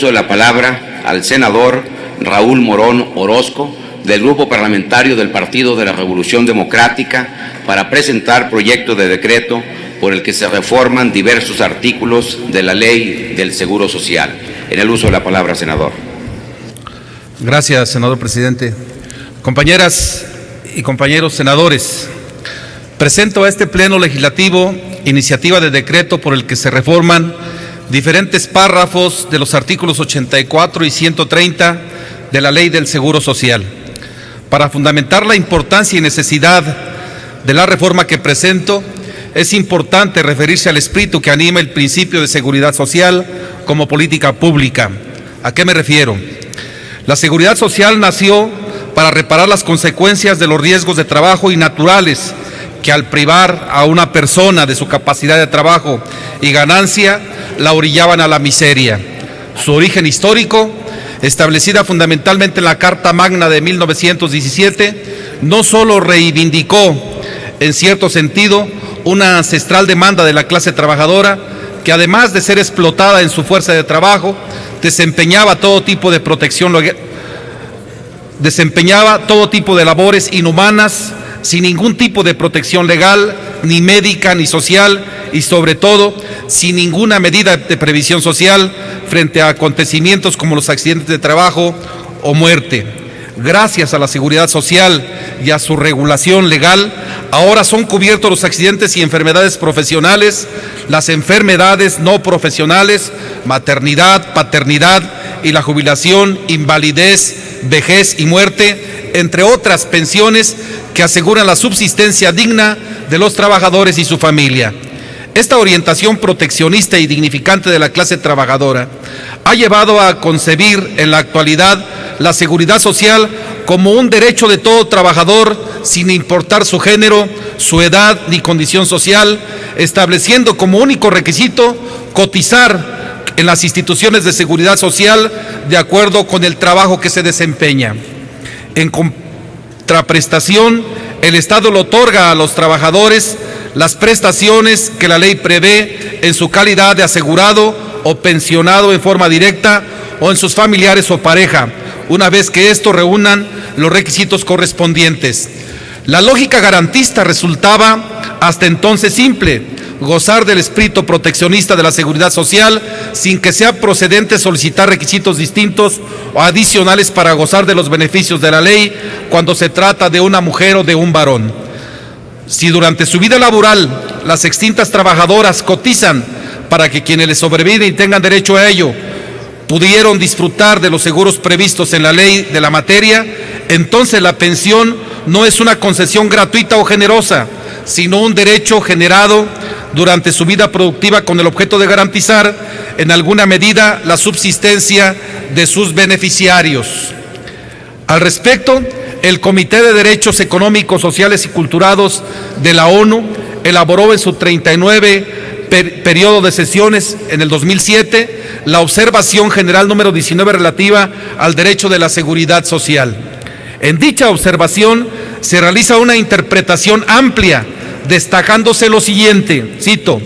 La palabra al senador Raúl Morón Orozco, del Grupo Parlamentario del Partido de la Revolución Democrática, para presentar proyecto de decreto por el que se reforman diversos artículos de la Ley del Seguro Social. En el uso de la palabra, senador. Gracias, senador presidente. Compañeras y compañeros senadores, presento a este Pleno Legislativo iniciativa de decreto por el que se reforman diferentes párrafos de los artículos 84 y 130 de la Ley del Seguro Social. Para fundamentar la importancia y necesidad de la reforma que presento, es importante referirse al espíritu que anima el principio de seguridad social como política pública. ¿A qué me refiero? La seguridad social nació para reparar las consecuencias de los riesgos de trabajo y naturales que, al privar a una persona de su capacidad de trabajo y ganancia, la orillaban a la miseria. Su origen histórico, establecida fundamentalmente en la Carta Magna de 1917, no solo reivindicó, en cierto sentido, una ancestral demanda de la clase trabajadora, que además de ser explotada en su fuerza de trabajo, desempeñaba todo tipo de labores inhumanas, sin ningún tipo de protección legal, ni médica, ni social, y sobre todo, sin ninguna medida de previsión social frente a acontecimientos como los accidentes de trabajo o muerte. Gracias a la seguridad social y a su regulación legal, ahora son cubiertos los accidentes y enfermedades profesionales, las enfermedades no profesionales, maternidad, paternidad y la jubilación, invalidez, vejez y muerte, entre otras pensiones que aseguran la subsistencia digna de los trabajadores y su familia. Esta orientación proteccionista y dignificante de la clase trabajadora ha llevado a concebir en la actualidad la seguridad social como un derecho de todo trabajador, sin importar su género, su edad ni condición social, estableciendo como único requisito cotizar en las instituciones de seguridad social de acuerdo con el trabajo que se desempeña. En contraprestación, el Estado le otorga a los trabajadores las prestaciones que la ley prevé en su calidad de asegurado o pensionado en forma directa o en sus familiares o pareja, una vez que estos reúnan los requisitos correspondientes. La lógica garantista resultaba hasta entonces simple: gozar del espíritu proteccionista de la seguridad social sin que sea procedente solicitar requisitos distintos o adicionales para gozar de los beneficios de la ley cuando se trata de una mujer o de un varón. Si durante su vida laboral las extintas trabajadoras cotizan para que quienes les sobreviven y tengan derecho a ello pudieron disfrutar de los seguros previstos en la ley de la materia, entonces la pensión no es una concesión gratuita o generosa, sino un derecho generado durante su vida productiva con el objeto de garantizar en alguna medida la subsistencia de sus beneficiarios. Al respecto, el Comité de Derechos Económicos, Sociales y Culturales de la ONU elaboró en su 39 periodo de sesiones en el 2007 la observación general número 19 relativa al derecho de la seguridad social. En dicha observación se realiza una interpretación amplia, destacándose lo siguiente, cito: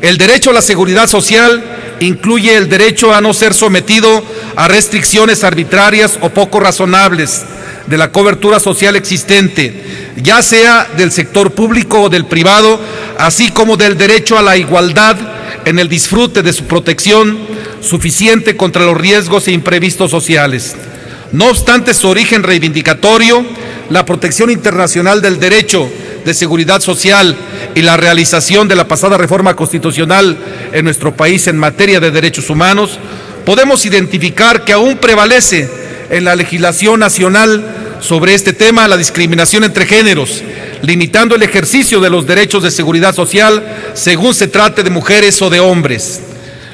el derecho a la seguridad social incluye el derecho a no ser sometido a restricciones arbitrarias o poco razonables de la cobertura social existente, ya sea del sector público o del privado, así como del derecho a la igualdad en el disfrute de su protección suficiente contra los riesgos e imprevistos sociales. No obstante su origen reivindicatorio, la protección internacional del derecho de seguridad social y la realización de la pasada reforma constitucional en nuestro país en materia de derechos humanos, podemos identificar que aún prevalece en la legislación nacional sobre este tema la discriminación entre géneros, limitando el ejercicio de los derechos de seguridad social según se trate de mujeres o de hombres.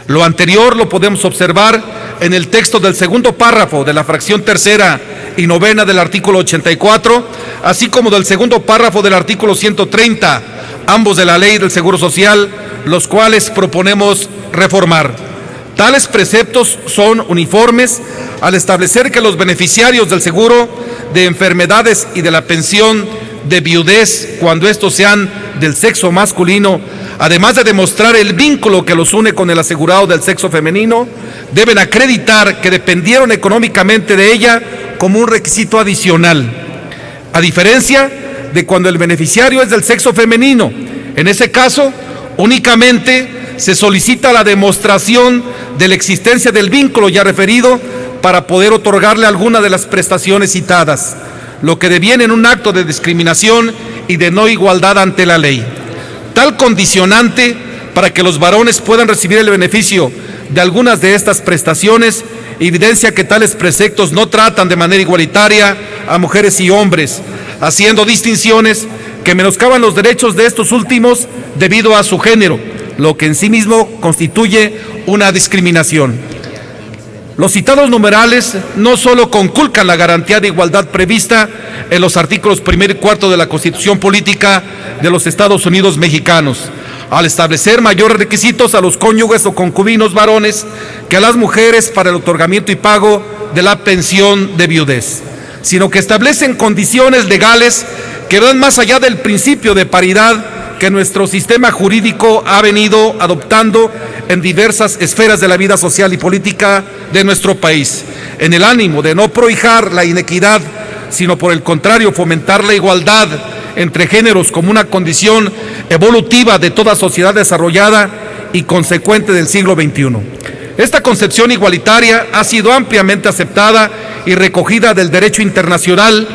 Lo anterior lo podemos observar en el texto del segundo párrafo de la fracción tercera y novena del artículo 84, así como del segundo párrafo del artículo 130, ambos de la Ley del Seguro Social, los cuales proponemos reformar. Tales preceptos son uniformes al establecer que los beneficiarios del seguro de enfermedades y de la pensión de viudez, cuando estos sean del sexo masculino, además de demostrar el vínculo que los une con el asegurado del sexo femenino, deben acreditar que dependieron económicamente de ella como un requisito adicional, a diferencia de cuando el beneficiario es del sexo femenino. En ese caso, únicamente se solicita la demostración de la existencia del vínculo ya referido para poder otorgarle alguna de las prestaciones citadas, lo que deviene en un acto de discriminación y de no igualdad ante la ley. Tal condicionante para que los varones puedan recibir el beneficio de algunas de estas prestaciones evidencia que tales preceptos no tratan de manera igualitaria a mujeres y hombres, haciendo distinciones que menoscaban los derechos de estos últimos debido a su género, lo que en sí mismo constituye una discriminación. Los citados numerales no solo conculcan la garantía de igualdad prevista en los artículos 1 y 4 de la Constitución Política de los Estados Unidos Mexicanos, al establecer mayores requisitos a los cónyuges o concubinos varones que a las mujeres para el otorgamiento y pago de la pensión de viudez, sino que establecen condiciones legales que van más allá del principio de paridad que nuestro sistema jurídico ha venido adoptando en diversas esferas de la vida social y política de nuestro país, en el ánimo de no prohijar la inequidad, sino por el contrario fomentar la igualdad entre géneros como una condición evolutiva de toda sociedad desarrollada y consecuente del siglo XXI. Esta concepción igualitaria ha sido ampliamente aceptada y recogida del derecho internacional,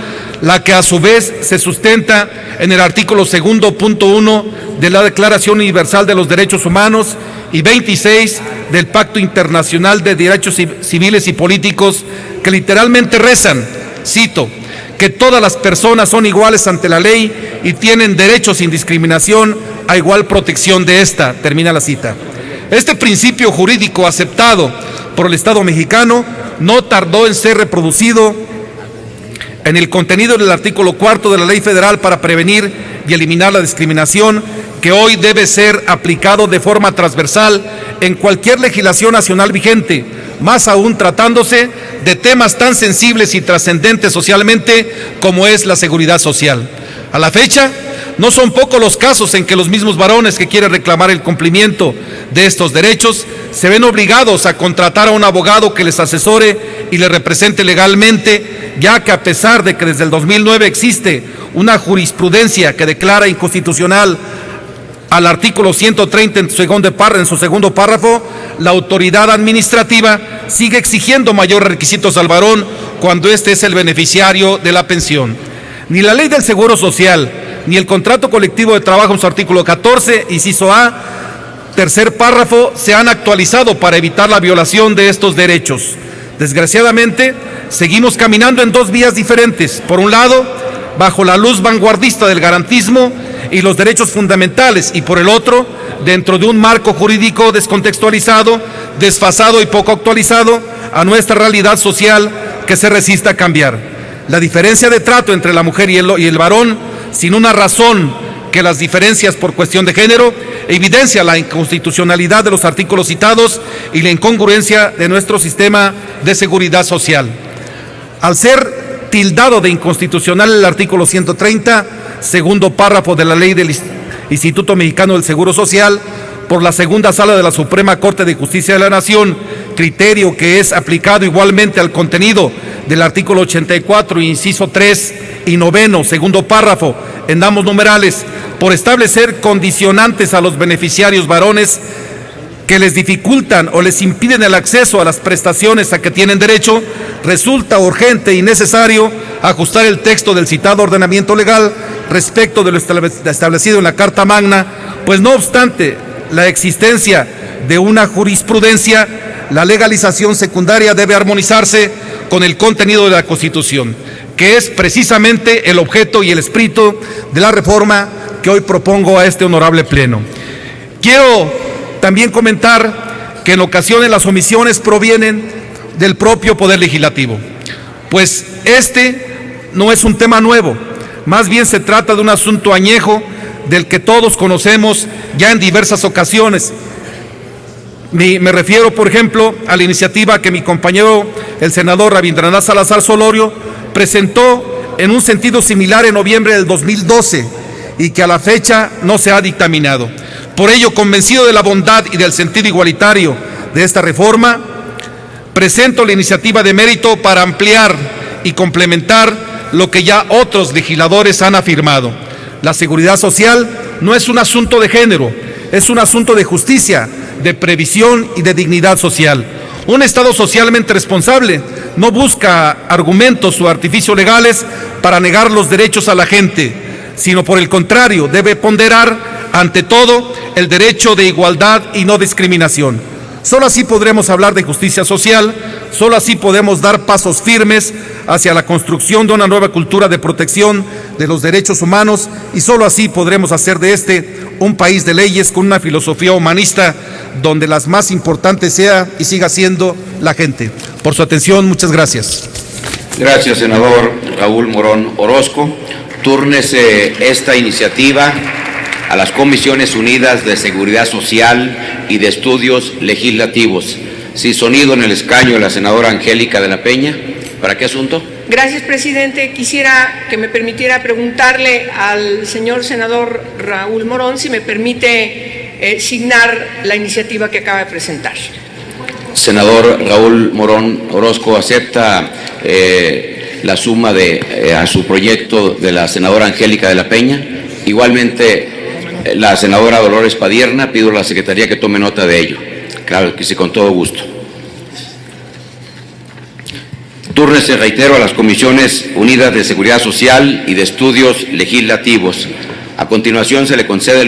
la que a su vez se sustenta en el artículo 2.1 de la Declaración Universal de los Derechos Humanos y 26 del Pacto Internacional de Derechos Civiles y Políticos, que literalmente rezan, cito, que todas las personas son iguales ante la ley y tienen derecho sin discriminación a igual protección de esta, termina la cita. Este principio jurídico aceptado por el Estado mexicano no tardó en ser reproducido en el contenido del artículo 4 de la Ley Federal para prevenir y eliminar la discriminación, que hoy debe ser aplicado de forma transversal en cualquier legislación nacional vigente, más aún tratándose de temas tan sensibles y trascendentes socialmente como es la seguridad social. A la fecha, no son pocos los casos en que los mismos varones que quieren reclamar el cumplimiento de estos derechos se ven obligados a contratar a un abogado que les asesore y les represente legalmente, ya que a pesar de que desde el 2009 existe una jurisprudencia que declara inconstitucional al artículo 130 en su segundo párrafo, la autoridad administrativa sigue exigiendo mayores requisitos al varón cuando éste es el beneficiario de la pensión. Ni la Ley del Seguro Social, ni el contrato colectivo de trabajo en su artículo 14, inciso A, tercer párrafo, se han actualizado para evitar la violación de estos derechos. Desgraciadamente, seguimos caminando en dos vías diferentes. Por un lado, bajo la luz vanguardista del garantismo y los derechos fundamentales, y por el otro, dentro de un marco jurídico descontextualizado, desfasado y poco actualizado a nuestra realidad social que se resiste a cambiar. La diferencia de trato entre la mujer y el varón, sin una razón que las diferencias por cuestión de género, evidencia la inconstitucionalidad de los artículos citados y la incongruencia de nuestro sistema de seguridad social. Al ser tildado de inconstitucional el artículo 130, segundo párrafo de la Ley del Instituto Mexicano del Seguro Social, por la segunda sala de la Suprema Corte de Justicia de la Nación, criterio que es aplicado igualmente al contenido del artículo 84, inciso 3 y noveno, segundo párrafo, en ambos numerales, por establecer condicionantes a los beneficiarios varones que les dificultan o les impiden el acceso a las prestaciones a que tienen derecho, resulta urgente y necesario ajustar el texto del citado ordenamiento legal respecto de lo establecido en la Carta Magna, pues no obstante la existencia de una jurisprudencia, la legalización secundaria debe armonizarse con el contenido de la Constitución, que es precisamente el objeto y el espíritu de la reforma que hoy propongo a este honorable pleno. Quiero también comentar que en ocasiones las omisiones provienen del propio Poder Legislativo, pues este no es un tema nuevo, más bien se trata de un asunto añejo del que todos conocemos ya en diversas ocasiones. Me refiero, por ejemplo, a la iniciativa que mi compañero, el senador Rabindranath Salazar Solorio, presentó en un sentido similar en noviembre del 2012 y que a la fecha no se ha dictaminado. Por ello, convencido de la bondad y del sentido igualitario de esta reforma, presento la iniciativa de mérito para ampliar y complementar lo que ya otros legisladores han afirmado. La seguridad social no es un asunto de género, es un asunto de justicia, de previsión y de dignidad social. Un Estado socialmente responsable no busca argumentos o artificios legales para negar los derechos a la gente, sino por el contrario, debe ponderar ante todo el derecho de igualdad y no discriminación. Solo así podremos hablar de justicia social, solo así podemos dar pasos firmes hacia la construcción de una nueva cultura de protección de los derechos humanos y solo así podremos hacer de este un país de leyes con una filosofía humanista donde las más importantes sea y siga siendo la gente. Por su atención, muchas gracias. Gracias, senador Raúl Morón Orozco. Túrnese esta iniciativa a las Comisiones Unidas de Seguridad Social y de Estudios Legislativos. Sí, sonido en el escaño de la senadora Angélica de la Peña. ¿Para qué asunto? Gracias, presidente. Quisiera que me permitiera preguntarle al señor senador Raúl Morón si me permite signar la iniciativa que acaba de presentar. Senador Raúl Morón Orozco, ¿acepta la suma a su proyecto de la senadora Angélica de la Peña? Igualmente, la senadora Dolores Padierna, pido a la Secretaría que tome nota de ello. Claro que sí, con todo gusto. Túrnese, reitero, a las Comisiones Unidas de Seguridad Social y de Estudios Legislativos. A continuación se le concede el